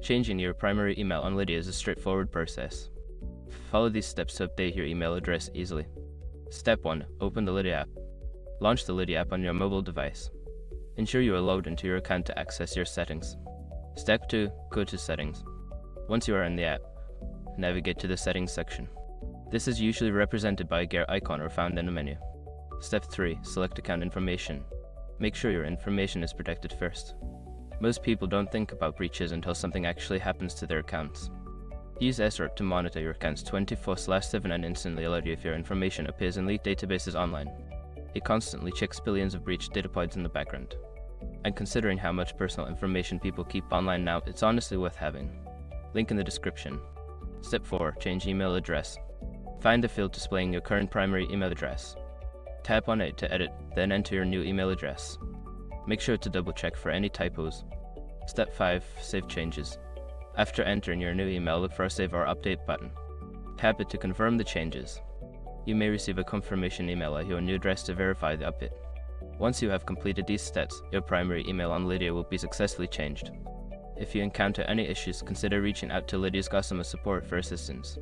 Changing your primary email on Lydia is a straightforward process. Follow these steps to update your email address easily. Step 1. Open the Lydia app. Launch the Lydia app on your mobile device. Ensure you are logged into your account to access your settings. Step 2. Go to Settings. Once you are in the app, navigate to the Settings section. This is usually represented by a gear icon or found in a menu. Step 3. Select Account Information. Make sure your information is protected first. Most people don't think about breaches until something actually happens to their accounts. Use SROP to monitor your accounts 24/7 and instantly alert you if your information appears in leaked databases online. It constantly checks billions of breached data points in the background. And considering how much personal information people keep online now, it's honestly worth having. Link in the description. Step 4. Change email address. Find the field displaying your current primary email address. Tap on it to edit, then enter your new email address. Make sure to double check for any typos. Step 5. Save changes. After entering your new email, look for a Save or Update button. Tap it to confirm the changes. You may receive a confirmation email at your new address to verify the update. Once you have completed these steps, your primary email on Lydia will be successfully changed. If you encounter any issues, consider reaching out to Lydia's customer support for assistance.